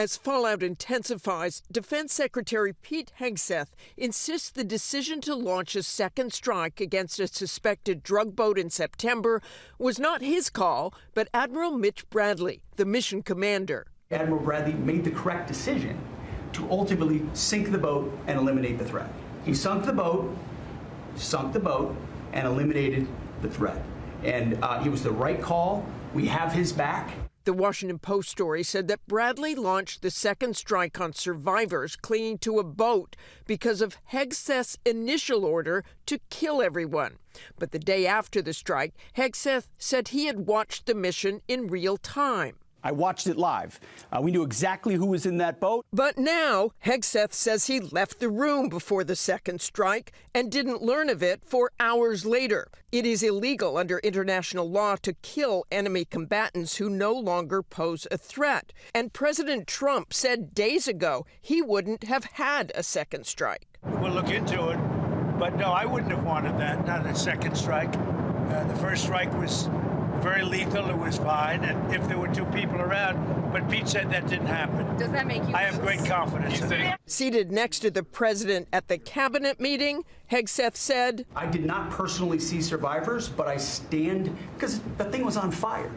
As fallout intensifies, Defense Secretary Pete Hegseth insists the decision to launch a second strike against a suspected drug boat in September was not his call, but Admiral Mitch Bradley, the mission commander. Admiral Bradley made the correct decision to ultimately sink the boat and eliminate the threat. He sunk the boat, and eliminated the threat. And it was the right call. We have his back. The Washington Post story said that Bradley launched the second strike on survivors clinging to a boat because of Hegseth's initial order to kill everyone. But the day after the strike, Hegseth said he had watched the mission in real time. I watched it live. We knew exactly who was in that boat. But now, Hegseth says he left the room before the second strike and didn't learn of it for hours later. It is illegal under international law to kill enemy combatants who no longer pose a threat. And President Trump said days ago he wouldn't have had a second strike. We'll look into it. But no, I wouldn't have wanted that, not a second strike. The first strike was very lethal. It was fine, and if there were two people around, but Pete said that didn't happen. Does that make you? I have great confidence in it. Seated next to the president at the cabinet meeting, Hegseth said, I did not personally see survivors, but I stand, because the thing was on fire.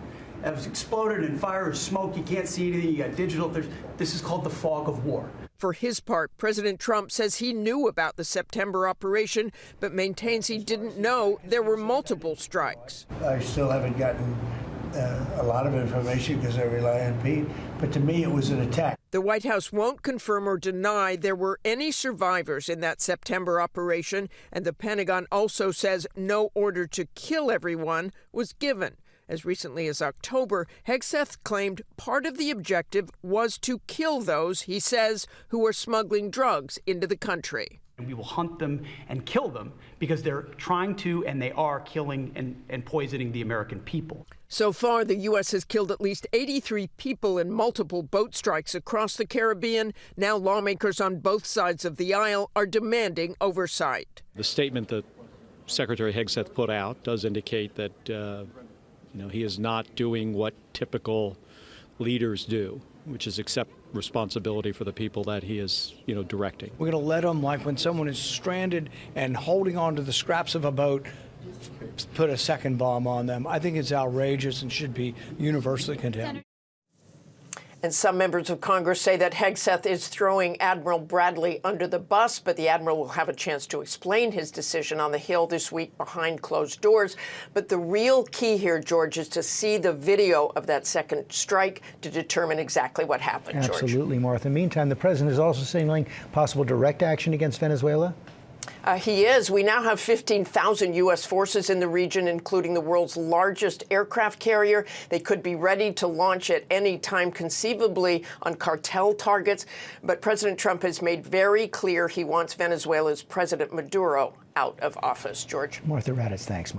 It was exploded in fire or smoke. You can't see anything. You got digital. This is called the fog of war. For his part, President Trump says he knew about the September operation, but maintains he didn't know there were multiple strikes. I still haven't gotten a lot of information because I rely on Pete, but to me it was an attack. The White House won't confirm or deny there were any survivors in that September operation, and the Pentagon also says no order to kill everyone was given. As recently as October, Hegseth claimed part of the objective was to kill those, he says, who are smuggling drugs into the country. And we will hunt them and kill them because they're trying to and they are killing and poisoning the American people. So far, the U.S. has killed at least 83 people in multiple boat strikes across the Caribbean. Now lawmakers on both sides of the aisle are demanding oversight. The statement that Secretary Hegseth put out does indicate that he is not doing what typical leaders do, which is accept responsibility for the people that he is, directing. We're going to let them, like when someone is stranded and holding on to the scraps of a boat, put a second bomb on them. I think it's outrageous and should be universally condemned. And some members of Congress say that Hegseth is throwing Admiral Bradley under the bus, but the admiral will have a chance to explain his decision on the Hill this week behind closed doors. But the real key here, George, is to see the video of that second strike to determine exactly what happened, George. Absolutely, Martha. Meantime, the president is also signaling possible direct action against Venezuela. He is. We now have 15,000 U.S. forces in the region, including the world's largest aircraft carrier. They could be ready to launch at any time, conceivably on cartel targets. But President Trump has made very clear he wants Venezuela's President Maduro out of office. George. Martha Raddatz, thanks.